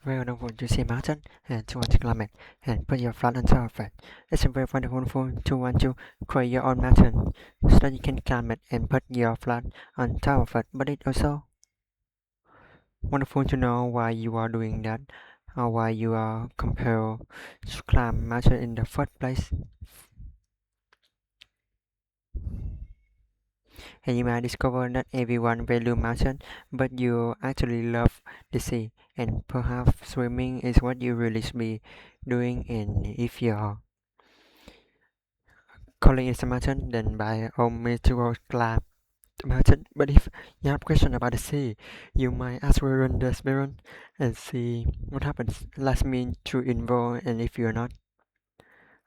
Very wonderful to see mountain and to want to climb it and put your flag on top of it. It's a very wonderful to want to create your own mountain so that you can climb it and put your flag on top of it. But it's also wonderful to know why you are doing that or why you are compelled to climb mountain in the first place. And you might discover that everyone value mountain, but you actually love the sea, and perhaps swimming is what you really should be doing. And if you're calling it a mountain, then by all means to go climb the mountain. But if you have question about the sea, you might ask Baron the Baron and see what happens. Last mean to involve, and if you're not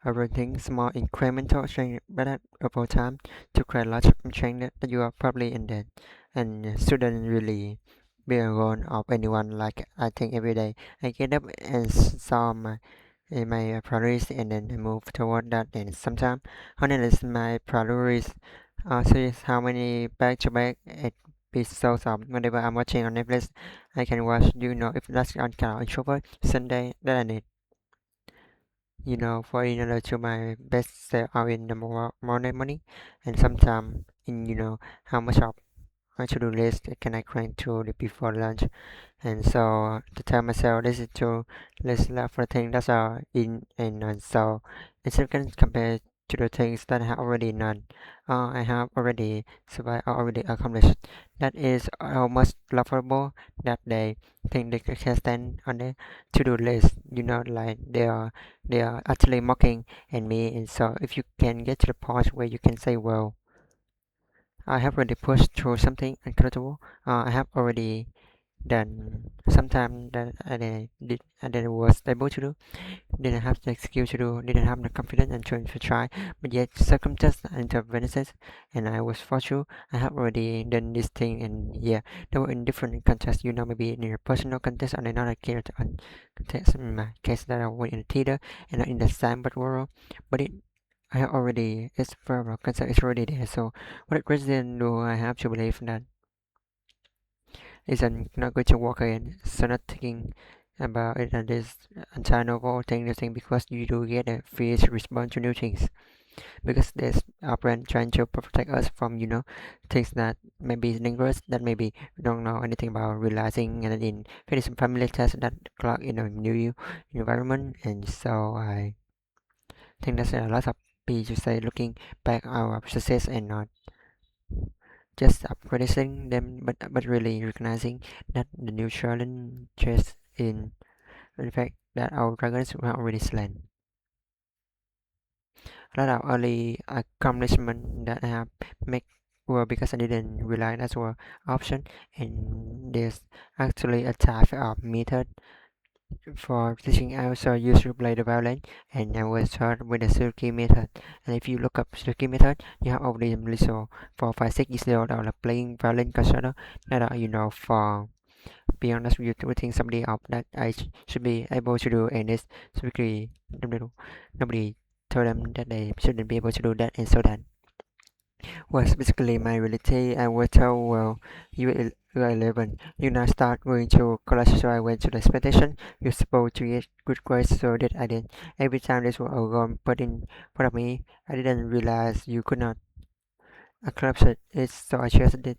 everything small incremental change but over time to create large change that you are probably in that and shouldn't really be a role of anyone. Like I think every day I get up and saw my priorities and then I move toward that, and sometimes honestly my priorities are serious how many back to back episodes of whatever I'm watching on Netflix I can watch. If that's on kind of introvert Sunday that I need, for in order to my best self out in the morning, and sometimes in how much of my to-do list can I crank to the before lunch, and so to tell myself this is to list love for things that are in and so instead of can compare to the things that I have already done, I have already survived or already accomplished. That is almost laughable that they think they can stand on the to-do list. Like they are actually mocking at me, and so if you can get to the point where you can say, well, I have already pushed through something incredible. I have already done sometime that I was able to do, didn't have the skill to do, didn't have the confidence and trying to try, but yet circumstances intervenes, and I was fortunate. I have already done this thing, and yeah, they were in different contexts. Maybe in a personal context and another case, context. In my case, that I was in a theater and not in the same but world, but it. I have already, it's forever, concept is already there. So, what reason do I have to believe that isn't not going to work again? So, not thinking about it and this entire novel thing, the thing because you do get a free response to new things because there's our brain trying to protect us from things that maybe dangerous that maybe we don't know anything about realizing and then finish some family test that clock in a new environment, and so I think that's a lot of people to say looking back our success and not just appraising them but really recognizing that the new challenges in the fact that our dragons were already slain. A lot of early accomplishment that I have made were because I didn't realize that were option, and there's actually a type of method for teaching. I also used to play the violin, and I was taught with the Suzuki method. And if you look up Suzuki method, you have already little 4, 5, 6 years old that are playing violin concerto that are for be honest with you, to think somebody of that age should be able to do, and it's typically nobody told them that they shouldn't be able to do that, and so that was basically my reality. I was told, well, you are 11, you now start going to college, so I went to the expectation. You're supposed to get good grades, so that I did. Every time this was a goal put in front of me, I didn't realize you could not accomplish it, so I just did.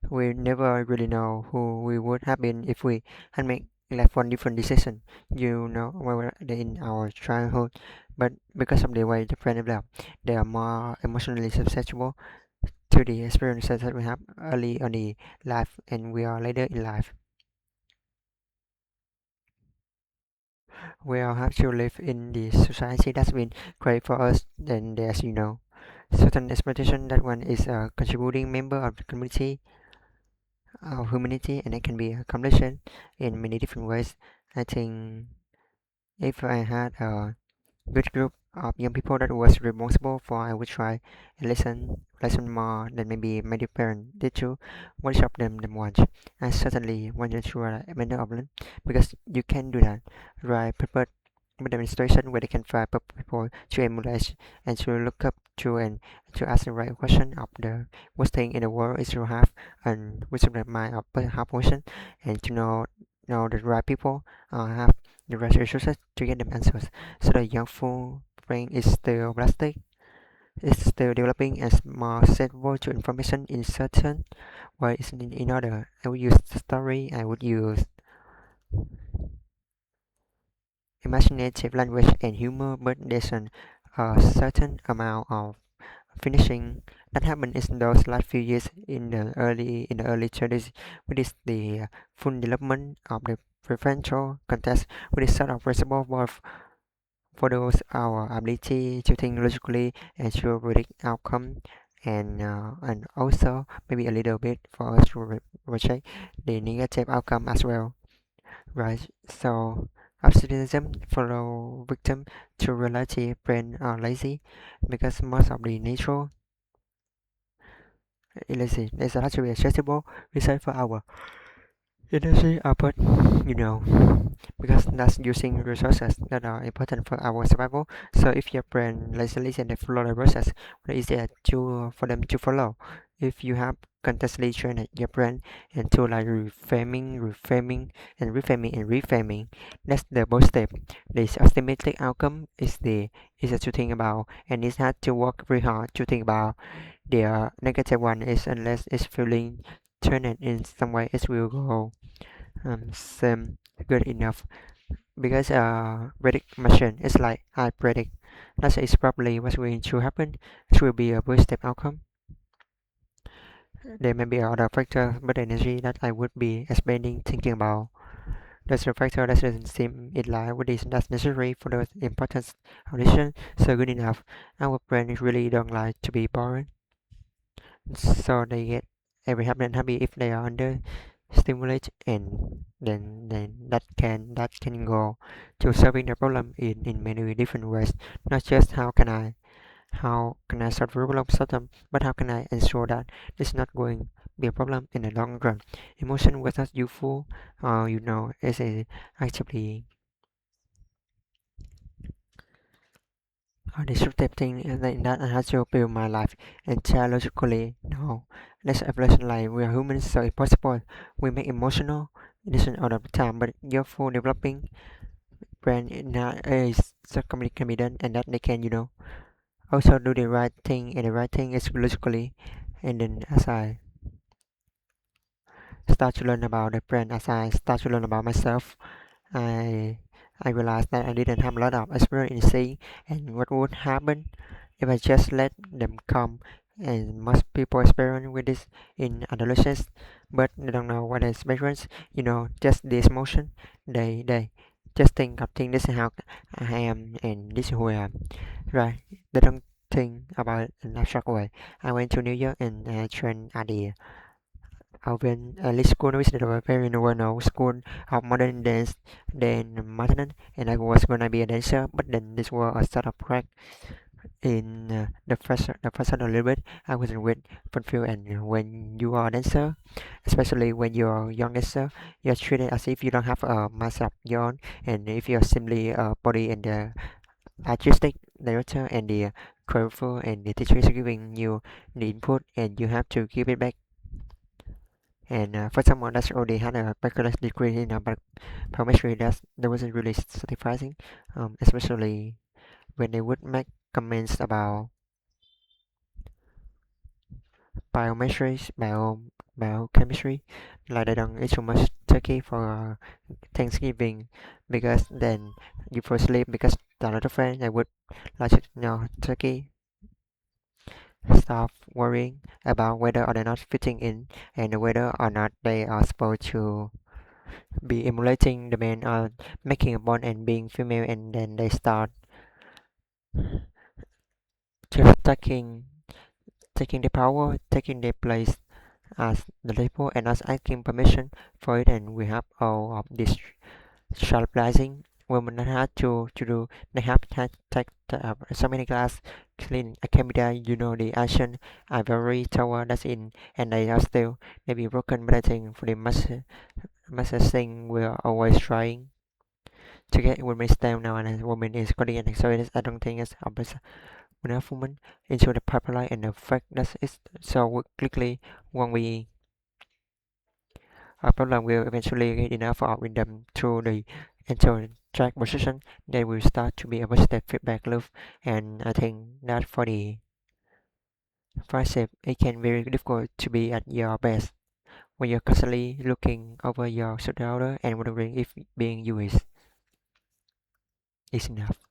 We never really know who we would have been if we had made like one different decision, when we're in our childhood. But because of the way the brain develop, they are more emotionally susceptible to the experiences that we have early on the life and we are later in life. We all have to live in the society that's been great for us. Then there's certain expectation that one is a contributing member of the community of humanity, and it can be accomplished in many different ways. I think if I had a good group of young people that was responsible for, I would try and listen more than maybe my dear parent did too. Workshop them once. I certainly wanted to write a mentor of them because you can do that. Write prepared with demonstration where they can find people to emulate and to look up to, and to ask the right question of the worst thing in the world is to have and which of the mind of half person, and to know know the right people have the right resources to get them answers. So the young brain is still plastic, it's still developing and more sensitive to information in certain ways. In order, I would use story, I would use imaginative language and humor, but there's a certain amount of finishing that happened in those last few years in the early 30s, which is the full development of the prefrontal cortex, which is sort of responsible for those our ability to think logically and to predict outcome, and also maybe a little bit for us to reject the negative outcome as well, right? So abstinence follow victim to reality brain are lazy because most of the natural lazy is actually accessible research for our energy output, you know, because that's using resources that are important for our survival. So if your brain lazily and they follow the process, what is it to for them to follow? If you have continuously trained your brain into like reframing, that's the both step. This estimated outcome is to think about, and it's had to work very hard to think about the negative one is unless it's feeling turned in some way it will go same good enough because predict machine is like I predict that is probably what's going to happen. It will be a very step outcome. There may be other factor but energy that I would be expanding thinking about. That's a factor that doesn't seem in line with this that's necessary for the importance audition so good enough. Our brain really don't like to be boring. So they get every happy and happy if they are under stimulate, and then that can go to solving the problem in many different ways, not just how can I solve the problem, but how can I ensure that it's not going to be a problem in the long run. Emotion was not useful, is a actually a disruptive thing in that I had to build my life entirely logically. No, that's evolution like we are humans, so it's possible we make emotional decisions all of the time, but your full developing brain now is so can be done, and that they can also do the right thing, and the right thing is logically. And then as I start to learn about the brain, as I start to learn about myself, I I realized that I didn't have a lot of experience in seeing and what would happen if I just let them come. And most people experience with this in adolescence, but they don't know what is experience. Just this emotion. They just think of things. This is how I am, and this is who I am. Right? They don't think about it in abstract way. I went to New York and trained at the Alvin Elite School, which is a very well-known school of modern dance, then modern, and I was gonna be a dancer, but then this was a sort of crack in the first a little bit. I wasn't with fulfilled, and when you are a dancer, especially when you're a young dancer, you're treated as if you don't have a mass of your own, and if you're simply a body and the artistic director and the choreographer and the teacher is giving you the input, and you have to give it back. And for someone that's already had a bachelor's degree in biochemistry, that wasn't really satisfying, especially when they would make comments about biochemistry, biochemistry, like they don't eat too much turkey for Thanksgiving, because then you fall asleep because a lot of friends they would like to turkey. Stop worrying about whether or they're not fitting in, and whether or not they are supposed to be emulating the man or making a bond and being female, and then they start just taking the power, taking their place as the label and us asking permission for it. And we have all of this sharpizing women that had to do. They have to take so many glass clean a camera, the action ivory tower that's in, and they are still maybe broken, but I think for the massive thing we're always trying to get women's down now, and a woman is calling, and so I don't think it's obvious enough woman into the pipeline, and the fact that it's so quickly when we A problem will eventually get enough of rhythm through the entire track position. There will start to be a positive feedback loop, and I think that for the friendship, it can be very difficult to be at your best when you're constantly looking over your shoulder and wondering if being you is enough.